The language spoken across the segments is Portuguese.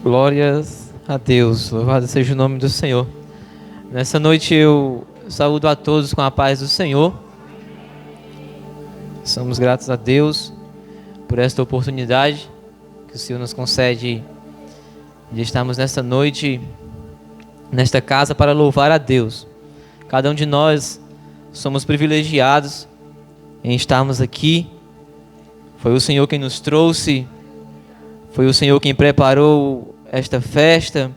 Glórias a Deus, louvado seja o nome do Senhor. Nessa noite eu saúdo a todos com a paz do Senhor. Somos gratos a Deus por esta oportunidade que o Senhor nos concede de estarmos nesta noite, nesta casa, para louvar a Deus. Cada um de nós somos privilegiados em estarmos aqui. Foi o Senhor quem nos trouxe, foi o Senhor quem preparou esta festa,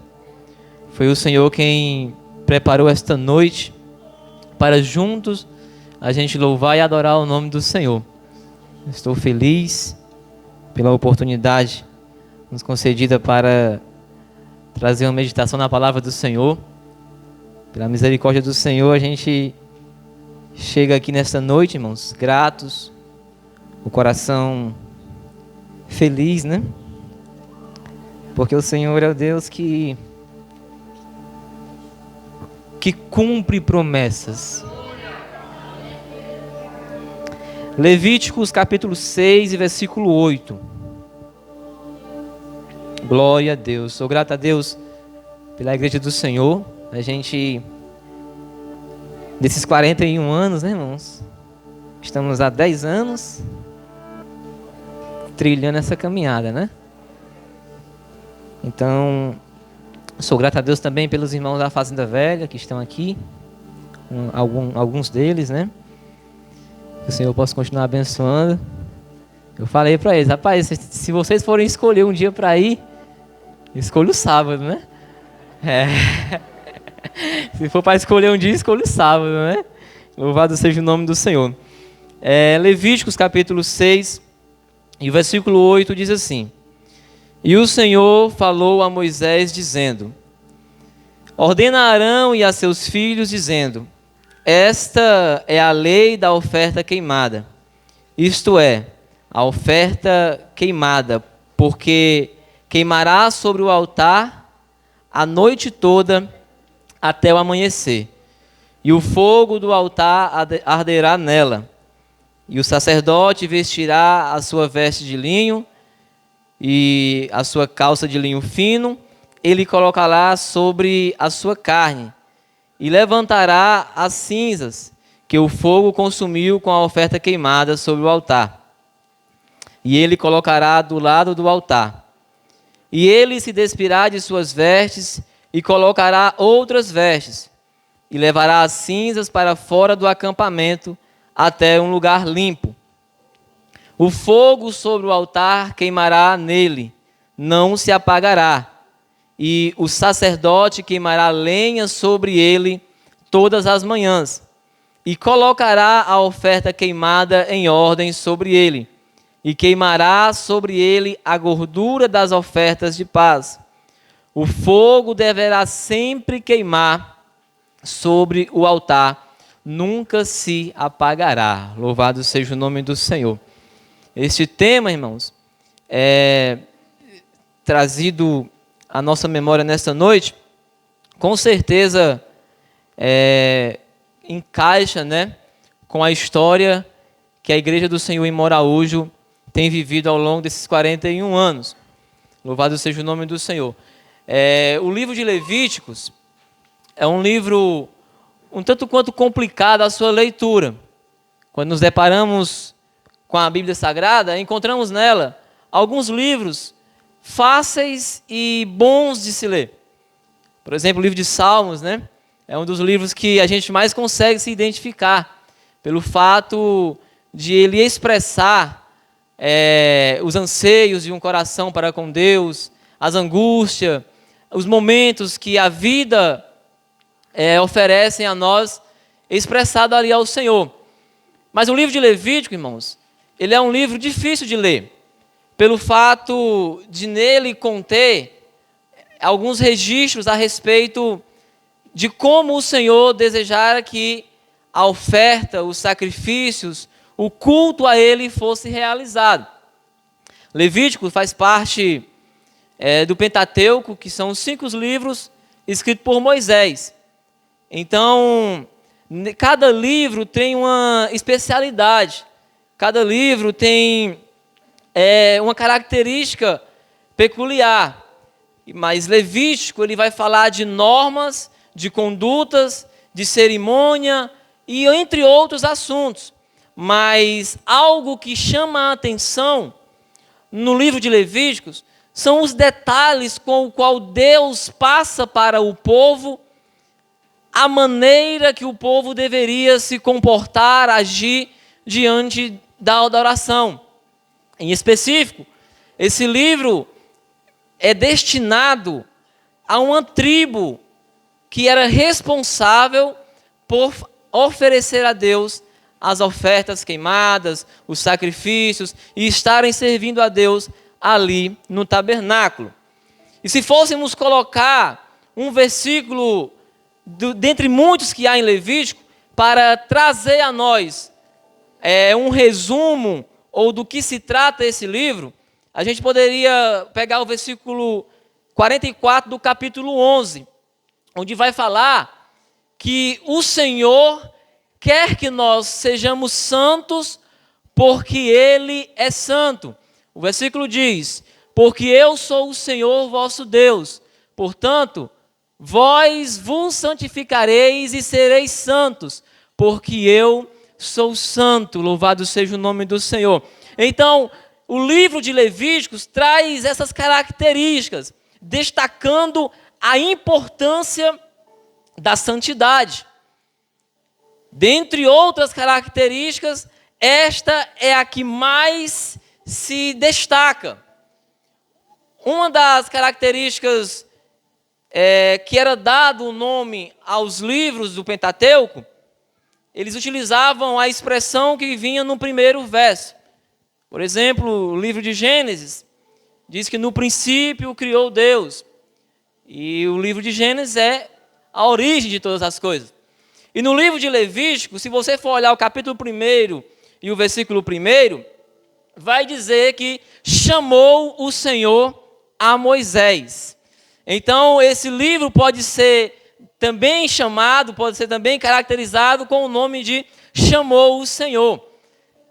foi o Senhor quem preparou esta noite para juntos a gente louvar e adorar o nome do Senhor. Estou feliz pela oportunidade nos concedida para trazer uma meditação na palavra do Senhor. Pela misericórdia do Senhor, a gente chega aqui nesta noite, irmãos, gratos, o coração feliz, né? Porque o Senhor é o Deus que cumpre promessas. Levíticos capítulo 6 e versículo 8. Glória a Deus. Sou grato a Deus pela igreja do Senhor. A gente, desses 41 anos, né, irmãos? Estamos há 10 anos trilhando essa caminhada, né? Então, sou grato a Deus também pelos irmãos da Fazenda Velha que estão aqui, alguns deles, né? Que o Senhor possa continuar abençoando. Eu falei para eles, rapaz, se vocês forem escolher um dia para ir, escolha o sábado, né? Se for para escolher um dia, escolha o sábado, né? Louvado seja o nome do Senhor. Levíticos capítulo 6 e o versículo 8 diz assim: E o Senhor falou a Moisés dizendo: Ordena a Arão e a seus filhos dizendo: Esta é a lei da oferta queimada, isto é, a oferta queimada, porque queimará sobre o altar a noite toda até o amanhecer, e o fogo do altar arderá nela, e o sacerdote vestirá a sua veste de linho e a sua calça de linho fino, ele colocará sobre a sua carne, e levantará as cinzas que o fogo consumiu com a oferta queimada sobre o altar. E ele colocará do lado do altar. E ele se despirá de suas vestes e colocará outras vestes, e levará as cinzas para fora do acampamento até um lugar limpo. O fogo sobre o altar queimará nele, não se apagará, e o sacerdote queimará lenha sobre ele todas as manhãs, e colocará a oferta queimada em ordem sobre ele, e queimará sobre ele a gordura das ofertas de paz. O fogo deverá sempre queimar sobre o altar, nunca se apagará. Louvado seja o nome do Senhor. Este tema, irmãos, é trazido à nossa memória nesta noite, com certeza encaixa, né, com a história que a Igreja do Senhor em Moraújo tem vivido ao longo desses 41 anos. Louvado seja o nome do Senhor. O livro de Levíticos é um livro um tanto quanto complicado a sua leitura. Quando nos deparamos com a Bíblia Sagrada, encontramos nela alguns livros fáceis e bons de se ler. Por exemplo, o livro de Salmos, né? É um dos livros que a gente mais consegue se identificar, pelo fato de ele expressar os anseios de um coração para com Deus, as angústias, os momentos que a vida oferecem a nós, expressado ali ao Senhor. Mas o livro de Levítico, irmãos, ele é um livro difícil de ler, pelo fato de nele conter alguns registros a respeito de como o Senhor desejara que a oferta, os sacrifícios, o culto a Ele fosse realizado. Levítico faz parte do Pentateuco, que são os 5 livros escritos por Moisés. Então, cada livro tem uma especialidade, cada livro tem uma característica peculiar. Mas Levítico, ele vai falar de normas, de condutas, de cerimônia e entre outros assuntos. Mas algo que chama a atenção no livro de Levíticos são os detalhes com o qual Deus passa para o povo a maneira que o povo deveria se comportar, agir diante da adoração. Em específico, esse livro é destinado a uma tribo que era responsável por oferecer a Deus as ofertas queimadas, os sacrifícios e estarem servindo a Deus ali no tabernáculo. E se fôssemos colocar um versículo dentre muitos que há em Levítico para trazer a nós um resumo ou do que se trata esse livro, a gente poderia pegar o versículo 44 do capítulo 11, onde vai falar que o Senhor quer que nós sejamos santos porque Ele é santo. O versículo diz: porque eu sou o Senhor vosso Deus, portanto, vós vos santificareis e sereis santos, porque eu sou santo. Louvado seja o nome do Senhor. Então, o livro de Levíticos traz essas características, destacando a importância da santidade. Dentre outras características, esta é a que mais se destaca. Uma das características que era dado o nome aos livros do Pentateuco, eles utilizavam a expressão que vinha no primeiro verso. Por exemplo, o livro de Gênesis diz que no princípio criou Deus. E o livro de Gênesis é a origem de todas as coisas. E no livro de Levítico, se você for olhar o capítulo 1 e o versículo 1, vai dizer que chamou o Senhor a Moisés. Então, esse livro pode ser também chamado, pode ser também caracterizado com o nome de chamou o Senhor.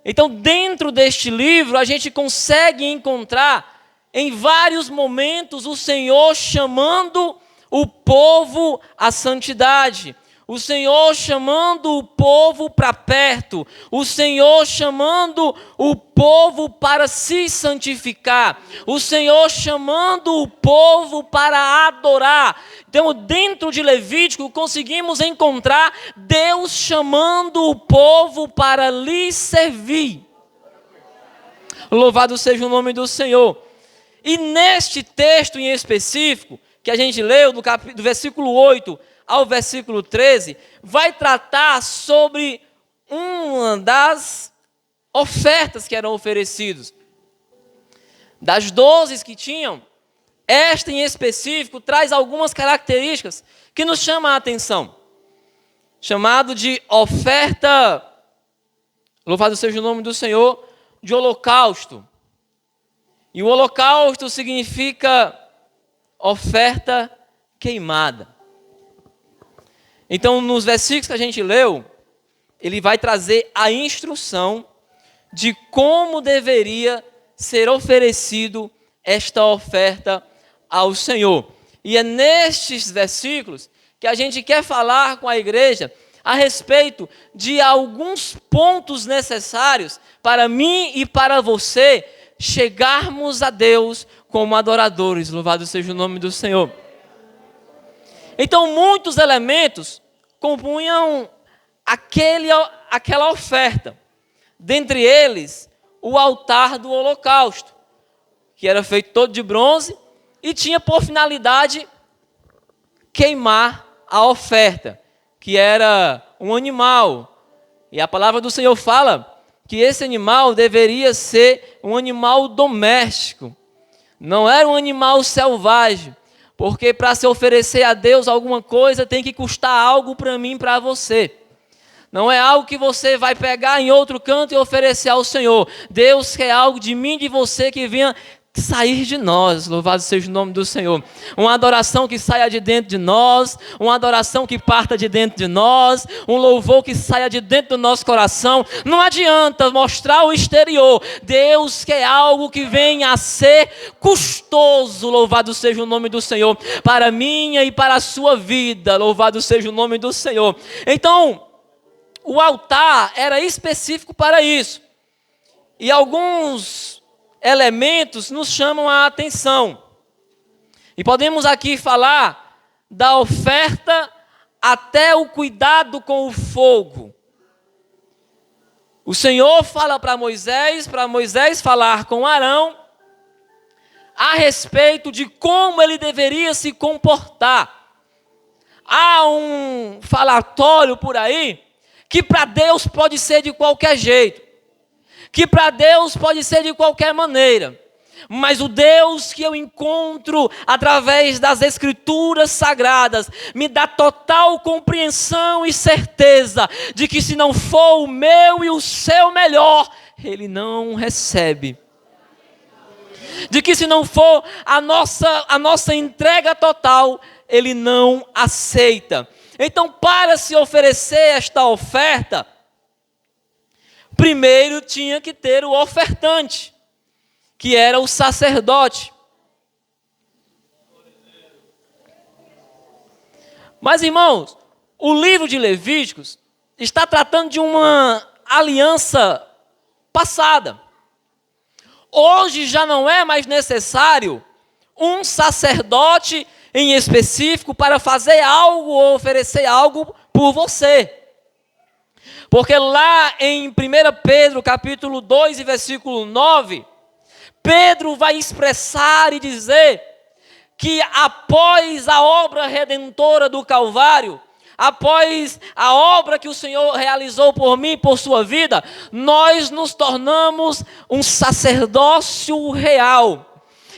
Então, dentro deste livro, a gente consegue encontrar em vários momentos o Senhor chamando o povo à santidade, o Senhor chamando o povo para perto, o Senhor chamando o povo para se santificar, o Senhor chamando o povo para adorar. Então, dentro de Levítico, conseguimos encontrar Deus chamando o povo para lhe servir. Louvado seja o nome do Senhor. E neste texto em específico, que a gente leu, do versículo 8 ao versículo 13, vai tratar sobre uma das ofertas que eram oferecidas. Das 12 que tinham, esta em específico traz algumas características que nos chamam a atenção. Chamado de oferta, louvado seja o nome do Senhor, de holocausto. E o holocausto significa oferta queimada. Então, nos versículos que a gente leu, ele vai trazer a instrução de como deveria ser oferecido esta oferta ao Senhor. E é nestes versículos que a gente quer falar com a igreja a respeito de alguns pontos necessários para mim e para você chegarmos a Deus como adoradores. Louvado seja o nome do Senhor. Então, muitos elementos compunham aquela oferta. Dentre eles, o altar do holocausto, que era feito todo de bronze e tinha por finalidade queimar a oferta, que era um animal. E a palavra do Senhor fala que esse animal deveria ser um animal doméstico. Não era um animal selvagem. Porque para se oferecer a Deus alguma coisa, tem que custar algo para mim e para você. Não é algo que você vai pegar em outro canto e oferecer ao Senhor. Deus quer algo de mim e de você que venha sair de nós, louvado seja o nome do Senhor. Uma adoração que saia de dentro de nós, uma adoração que parta de dentro de nós, um louvor que saia de dentro do nosso coração. Não adianta mostrar o exterior. Deus quer algo que venha a ser custoso, louvado seja o nome do Senhor, para a minha e para a sua vida, louvado seja o nome do Senhor. Então, o altar era específico para isso. E alguns elementos nos chamam a atenção. E podemos aqui falar da oferta até o cuidado com o fogo. O Senhor fala para Moisés falar com Arão a respeito de como ele deveria se comportar. Há um falatório por aí que para Deus pode ser de qualquer jeito, que para Deus pode ser de qualquer maneira, mas o Deus que eu encontro através das Escrituras Sagradas me dá total compreensão e certeza de que se não for o meu e o seu melhor, Ele não recebe. De que se não for a nossa entrega total, Ele não aceita. Então, para se oferecer esta oferta, primeiro tinha que ter o ofertante, que era o sacerdote. Mas, irmãos, o livro de Levíticos está tratando de uma aliança passada. Hoje já não é mais necessário um sacerdote em específico para fazer algo ou oferecer algo por você. Porque lá em 1 Pedro, capítulo 2 e versículo 9, Pedro vai expressar e dizer que após a obra redentora do Calvário, após a obra que o Senhor realizou por mim e por sua vida, nós nos tornamos um sacerdócio real.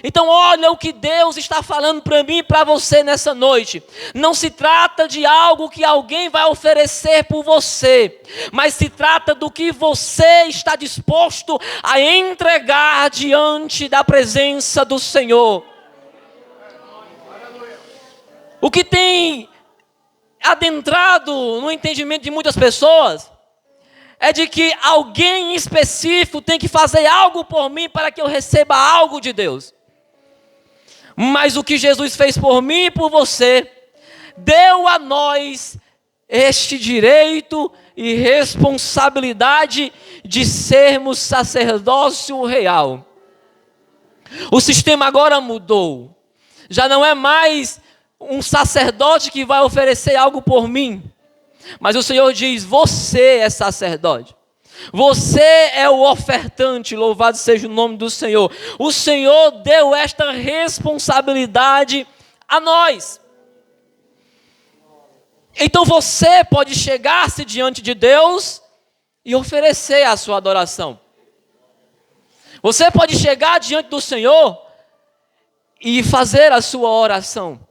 Então olha o que Deus está falando para mim e para você nessa noite. Não se trata de algo que alguém vai oferecer por você, mas se trata do que você está disposto a entregar diante da presença do Senhor. O que tem adentrado no entendimento de muitas pessoas é de que alguém específico tem que fazer algo por mim para que eu receba algo de Deus. Mas o que Jesus fez por mim e por você, deu a nós este direito e responsabilidade de sermos sacerdócio real. O sistema agora mudou. Já não é mais um sacerdote que vai oferecer algo por mim, mas o Senhor diz: você é sacerdote. Você é o ofertante, louvado seja o nome do Senhor. O Senhor deu esta responsabilidade a nós. Então você pode chegar-se diante de Deus e oferecer a sua adoração. Você pode chegar diante do Senhor e fazer a sua oração.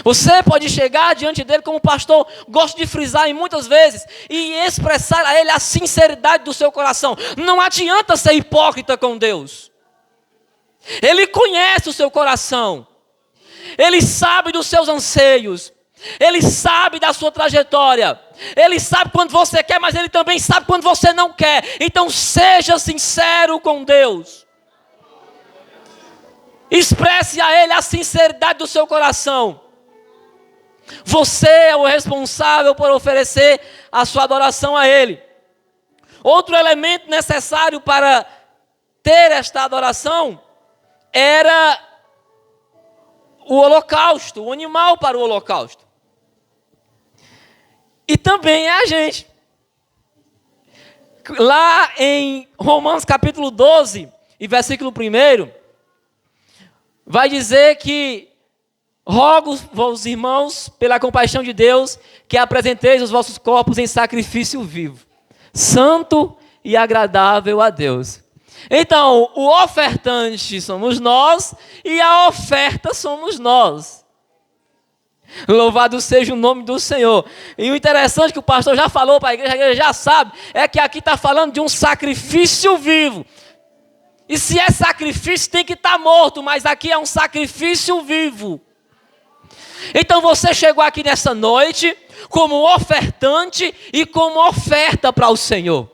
Você pode chegar diante dele, como o pastor gosta de frisar em muitas vezes, e expressar a ele a sinceridade do seu coração. Não adianta ser hipócrita com Deus. Ele conhece o seu coração. Ele sabe dos seus anseios. Ele sabe da sua trajetória. Ele sabe quando você quer, mas ele também sabe quando você não quer. Então seja sincero com Deus. Expresse a ele a sinceridade do seu coração. Você é o responsável por oferecer a sua adoração a Ele. Outro elemento necessário para ter esta adoração era o holocausto, o animal para o holocausto. E também é a gente. Lá em Romanos capítulo 12 e versículo 1, vai dizer que rogo vos irmãos, pela compaixão de Deus, que apresenteis os vossos corpos em sacrifício vivo, santo e agradável a Deus. Então, o ofertante somos nós e a oferta somos nós. Louvado seja o nome do Senhor. E o interessante que o pastor já falou para a igreja já sabe, é que aqui está falando de um sacrifício vivo. E se é sacrifício, tem que estar morto, mas aqui é um sacrifício vivo. Então você chegou aqui nessa noite como ofertante e como oferta para o Senhor.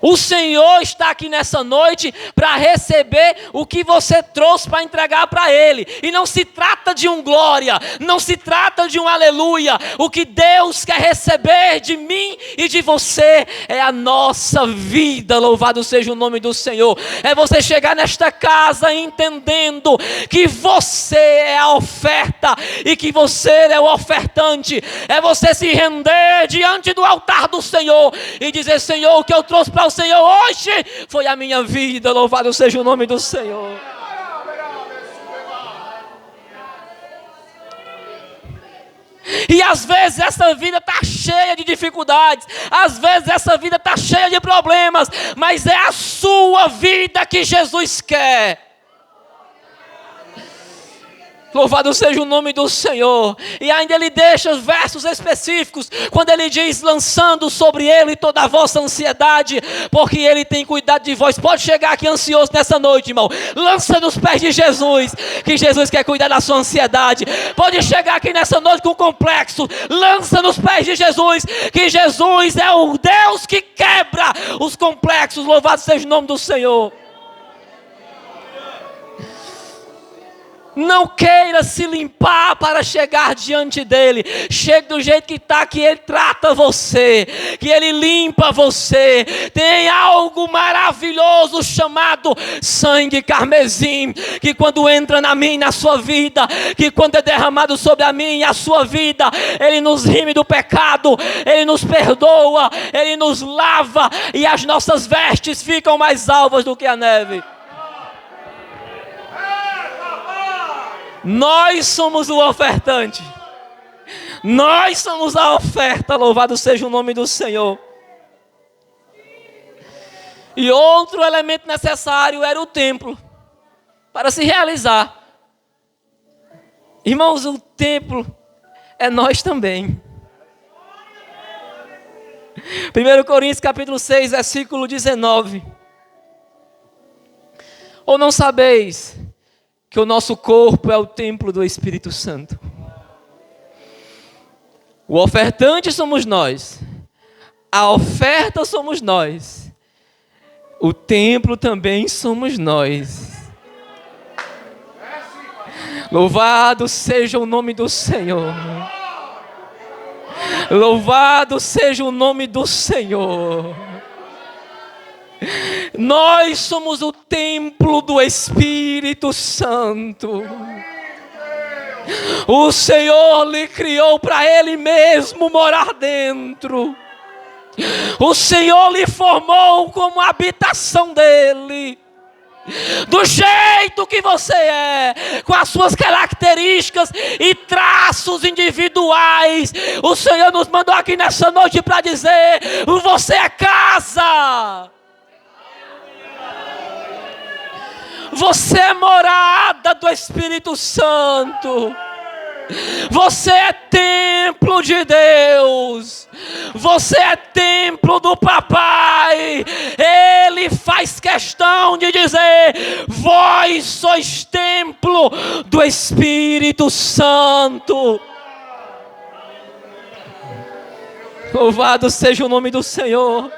O Senhor está aqui nessa noite para receber o que você trouxe para entregar para Ele. E não se trata de um glória, não se trata de um aleluia. O que Deus quer receber de mim e de você é a nossa vida. Louvado seja o nome do Senhor. É você chegar nesta casa entendendo que você é a oferta e que você é o ofertante. É você se render diante do altar do Senhor e dizer: Senhor, o que eu trouxe para o Senhor hoje foi a minha vida. Louvado seja o nome do Senhor. E às vezes essa vida está cheia de dificuldades, às vezes essa vida está cheia de problemas, mas é a sua vida que Jesus quer. Louvado seja o nome do Senhor. E ainda ele deixa os versos específicos, quando ele diz: lançando sobre ele toda a vossa ansiedade, porque ele tem cuidado de vós. Pode chegar aqui ansioso nessa noite, irmão. Lança nos pés de Jesus, que Jesus quer cuidar da sua ansiedade. Pode chegar aqui nessa noite com complexo. Lança nos pés de Jesus, que Jesus é o Deus que quebra os complexos. Louvado seja o nome do Senhor. Não queira se limpar para chegar diante dele. Chegue do jeito que está, que ele trata você, que ele limpa você. Tem algo maravilhoso chamado sangue carmesim, que quando entra na minha e na sua vida, que quando é derramado sobre a minha e a sua vida, ele nos rime do pecado, ele nos perdoa, ele nos lava, e as nossas vestes ficam mais alvas do que a neve. Nós somos o ofertante. Nós somos a oferta. Louvado seja o nome do Senhor. E outro elemento necessário era o templo para se realizar. Irmãos, o templo é nós também. 1 Coríntios capítulo 6, versículo 19. Ou não sabeis que o nosso corpo é o templo do Espírito Santo? O ofertante somos nós, a oferta somos nós, o templo também somos nós. Louvado seja o nome do Senhor. Louvado seja o nome do Senhor. Nós somos o templo do Espírito Santo. O Senhor lhe criou para Ele mesmo morar dentro. O Senhor lhe formou como habitação dEle. Do jeito que você é, com as suas características e traços individuais, o Senhor nos mandou aqui nessa noite para dizer: você é casa. Você é morada do Espírito Santo. Você é templo de Deus. Você é templo do Papai. Ele faz questão de dizer: vós sois templo do Espírito Santo. Louvado seja o nome do Senhor.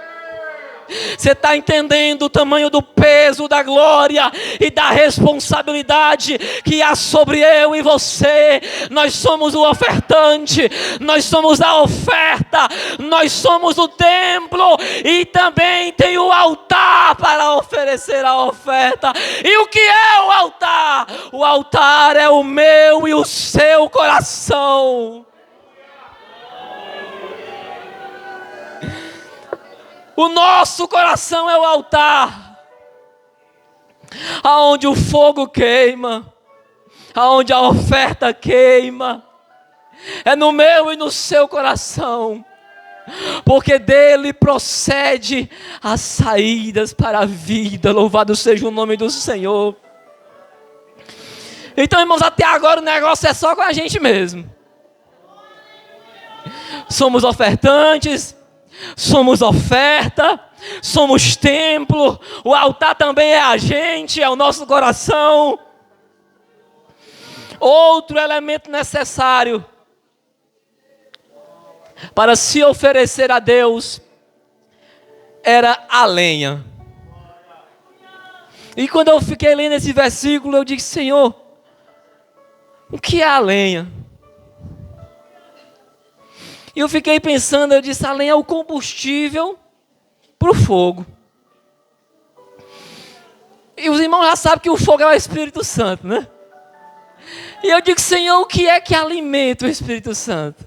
Você está entendendo o tamanho do peso, da glória e da responsabilidade que há sobre eu e você? Nós somos o ofertante, nós somos a oferta, nós somos o templo e também tem o altar para oferecer a oferta. E o que é o altar? O altar é o meu e o seu coração. O nosso coração é o altar, aonde o fogo queima, aonde a oferta queima. É no meu e no seu coração, porque dele procede as saídas para a vida. Louvado seja o nome do Senhor. Então, irmãos, até agora o negócio é só com a gente mesmo. Somos ofertantes, somos oferta, somos templo, o altar também é a gente, é o nosso coração. Outro elemento necessário para se oferecer a Deus era a lenha. E quando eu fiquei lendo esse versículo, eu disse: Senhor, o que é a lenha? E eu fiquei pensando, eu disse: a lenha é o combustível para o fogo. E os irmãos já sabem que o fogo é o Espírito Santo, né? E eu digo: Senhor, o que é que alimenta o Espírito Santo?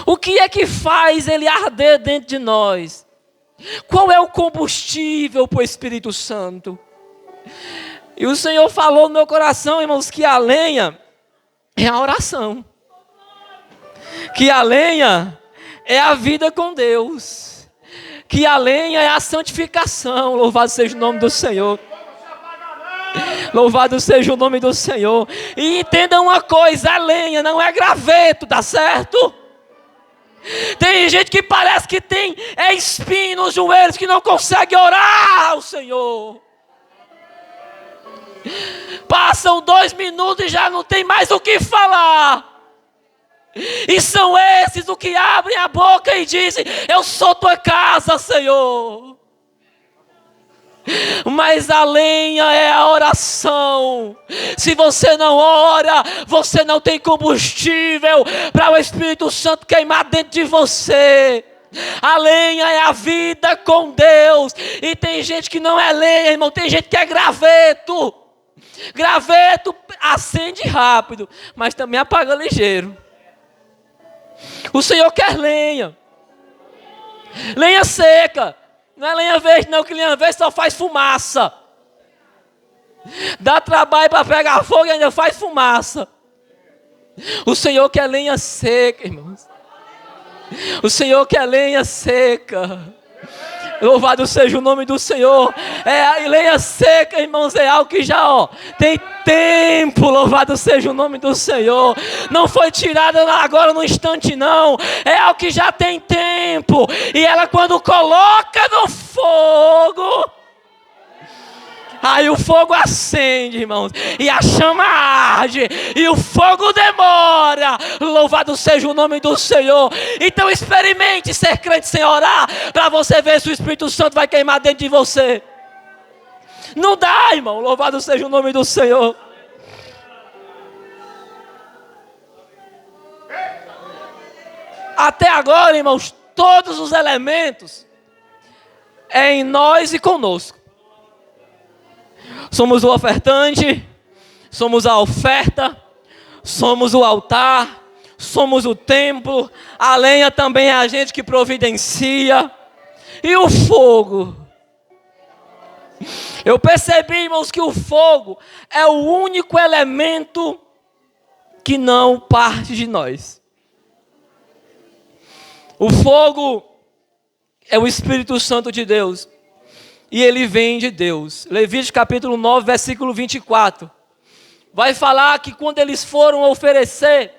O que é que faz ele arder dentro de nós? Qual é o combustível para o Espírito Santo? E o Senhor falou no meu coração, irmãos, que a lenha é a oração. Que a lenha é a vida com Deus. Que a lenha é a santificação. Louvado seja o nome do Senhor. Louvado seja o nome do Senhor. E entenda uma coisa: a lenha não é graveto, tá certo? Tem gente que parece que tem espinho nos joelhos, que não consegue orar ao Senhor. Passam 2 minutos e já não tem mais o que falar. E são esses os que abrem a boca e dizem: eu sou tua casa, Senhor. Mas a lenha é a oração. Se você não ora, você não tem combustível para o Espírito Santo queimar dentro de você. A lenha é a vida com Deus. E tem gente que não é lenha, irmão. Tem gente que é graveto. Graveto acende rápido, mas também apaga ligeiro. O Senhor quer lenha. Lenha seca. Não é lenha verde não, que lenha verde só faz fumaça. Dá trabalho para pegar fogo e ainda faz fumaça. O Senhor quer lenha seca, irmãos. O Senhor quer lenha seca. Louvado seja o nome do Senhor. A lenha seca, irmãos, é algo que já tem tempo. Louvado seja o nome do Senhor. Não foi tirada agora no instante, não. É algo que já tem tempo. E ela, quando coloca no fogo, aí o fogo acende, irmãos, e a chama arde, e o fogo demora. Louvado seja o nome do Senhor. Então experimente ser crente sem orar, para você ver se o Espírito Santo vai queimar dentro de você. Não dá, irmão. Louvado seja o nome do Senhor. Até agora, irmãos, todos os elementos é em nós e conosco. Somos o ofertante, somos a oferta, somos o altar, somos o templo, a lenha também é a gente que providencia. E o fogo? Eu percebi, irmãos, que o fogo é o único elemento que não parte de nós. O fogo é o Espírito Santo de Deus. E ele vem de Deus. Levítico capítulo 9, versículo 24. Vai falar que quando eles foram oferecer,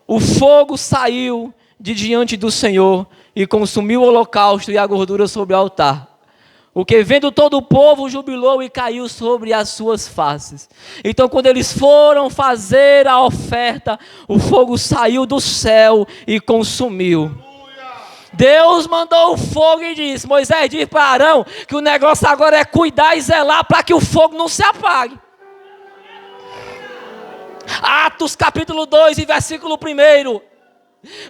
o fogo saiu de diante do Senhor e consumiu o holocausto e a gordura sobre o altar. O que vendo todo o povo jubilou e caiu sobre as suas faces. Então quando eles foram fazer a oferta, o fogo saiu do céu e consumiu. Deus mandou o fogo e disse: Moisés, diz para Arão que o negócio agora é cuidar e zelar para que o fogo não se apague. Atos capítulo 2 e versículo 1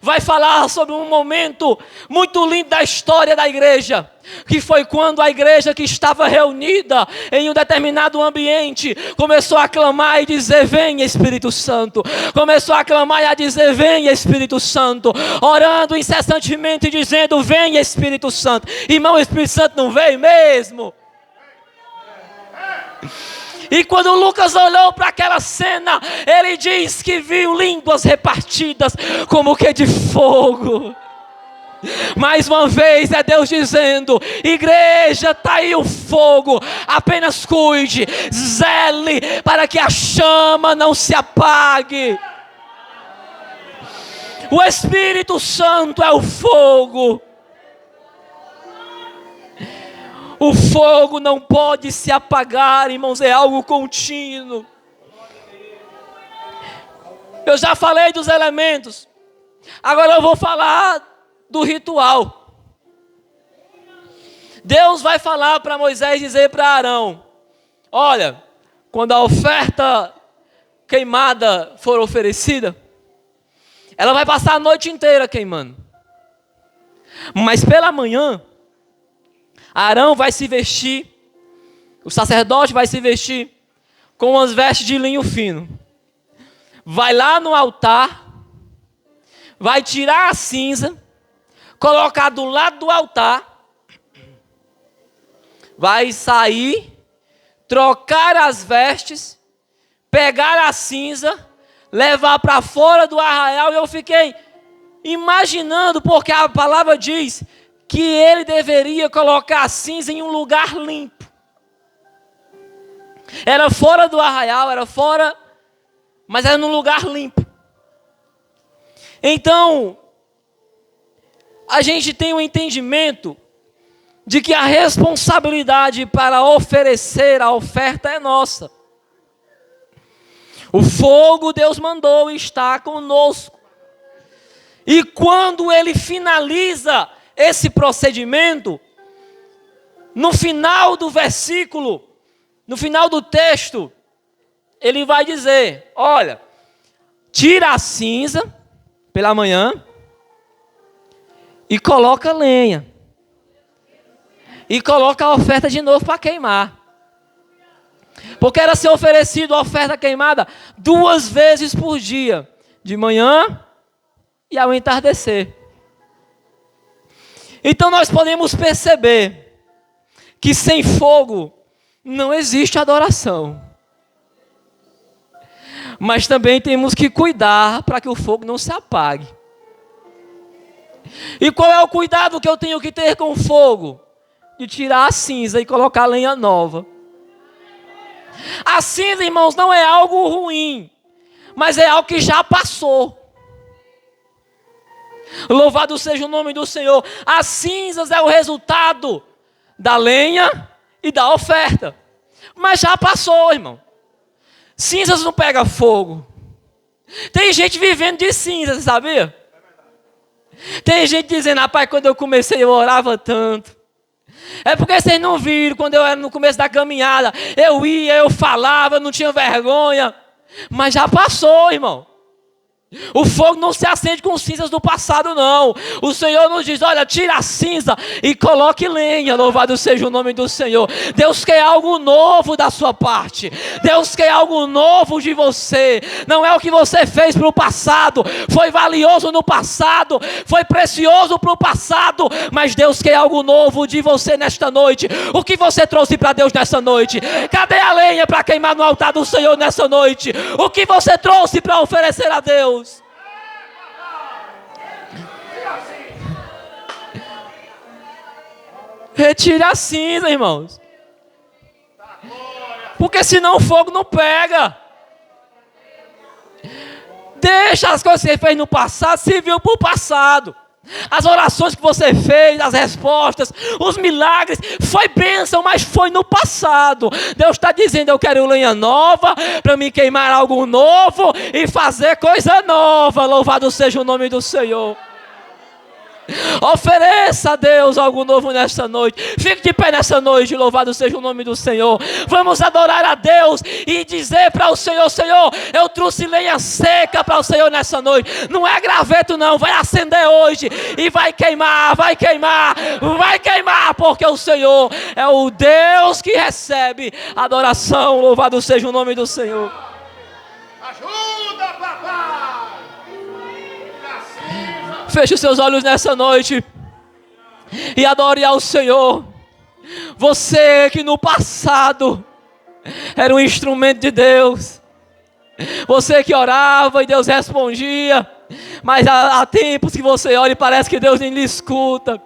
vai falar sobre um momento muito lindo da história da igreja, que foi quando a igreja que estava reunida em um determinado ambiente começou a clamar e dizer: venha Espírito Santo. Começou a clamar e a dizer: venha Espírito Santo, orando incessantemente dizendo: venha Espírito Santo. Irmão, o Espírito Santo não veio mesmo? E quando Lucas olhou para aquela cena, ele diz que viu línguas repartidas como que de fogo. Mais uma vez é Deus dizendo: igreja, está aí o fogo, apenas cuide, zele para que a chama não se apague. O Espírito Santo é o fogo. O fogo não pode se apagar, irmãos, é algo contínuo. Eu já falei dos elementos, agora eu vou falar do ritual. Deus vai falar para Moisés dizer para Arão: olha, quando a oferta queimada for oferecida, ela vai passar a noite inteira queimando. Mas pela manhã, Arão vai se vestir, o sacerdote vai se vestir com as vestes de linho fino. Vai lá no altar, vai tirar a cinza, colocar do lado do altar, vai sair, trocar as vestes, pegar a cinza, levar para fora do arraial. E eu fiquei imaginando, porque a palavra diz que ele deveria colocar a cinza em um lugar limpo. Era fora do arraial, era fora, mas era num lugar limpo. Então, a gente tem um entendimento de que a responsabilidade para oferecer a oferta é nossa. O fogo Deus mandou está conosco. E quando ele finaliza esse procedimento, no final do versículo, no final do texto, ele vai dizer: olha, tira a cinza pela manhã e coloca lenha. E coloca a oferta de novo para queimar. Porque era ser oferecido a oferta queimada 2 vezes por dia. De manhã e ao entardecer. Então nós podemos perceber que sem fogo não existe adoração. Mas também temos que cuidar para que o fogo não se apague. E qual é o cuidado que eu tenho que ter com o fogo? De tirar a cinza e colocar lenha nova. A cinza, irmãos, não é algo ruim, mas é algo que já passou. Louvado seja o nome do Senhor. As cinzas é o resultado da lenha e da oferta. Mas já passou, irmão. Cinzas não pega fogo. Tem gente vivendo de cinzas, sabia? Tem gente dizendo: rapaz, quando eu comecei eu orava tanto. É porque vocês não viram, quando eu era no começo da caminhada, eu ia, eu falava, não tinha vergonha. Mas já passou, irmão. O fogo não se acende com cinzas do passado, não. O Senhor nos diz: olha, tira a cinza e coloque lenha. Louvado seja o nome do Senhor. Deus quer algo novo da sua parte. Deus quer algo novo de você. Não é o que você fez para o passado. Foi valioso no passado, foi precioso para o passado, mas Deus quer algo novo de você nesta noite. O que você trouxe para Deus nessa noite? Cadê a lenha para queimar no altar do Senhor nessa noite? O que você trouxe para oferecer a Deus? Retire a cinza, irmãos. Porque senão o fogo não pega. Deixa as coisas que você fez no passado, se viu para o passado. As orações que você fez, as respostas, os milagres, foi bênção, mas foi no passado. Deus está dizendo: eu quero lenha nova, para me queimar algo novo e fazer coisa nova. Louvado seja o nome do Senhor. Ofereça a Deus algo novo nesta noite. Fique de pé nessa noite, louvado seja o nome do Senhor. Vamos adorar a Deus e dizer para o Senhor: Senhor, eu trouxe lenha seca para o Senhor nessa noite. Não é graveto não, vai acender hoje e vai queimar, vai queimar, vai queimar, porque o Senhor é o Deus que recebe adoração. Louvado seja o nome do Senhor. Ajuda, papai! Feche os seus olhos nessa noite e adore ao Senhor. Você que no passado era um instrumento de Deus. Você que orava e Deus respondia, mas há tempos que você ora e parece que Deus nem lhe escuta.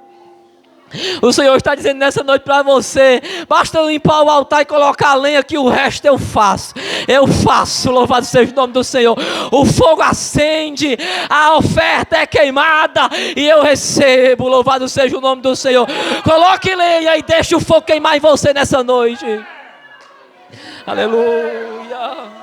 O Senhor está dizendo nessa noite para você: basta eu limpar o altar e colocar a lenha, que o resto eu faço. Eu faço, louvado seja o nome do Senhor. O fogo acende, a oferta é queimada e eu recebo, louvado seja o nome do Senhor. Coloque lenha e deixe o fogo queimar em você nessa noite. Aleluia.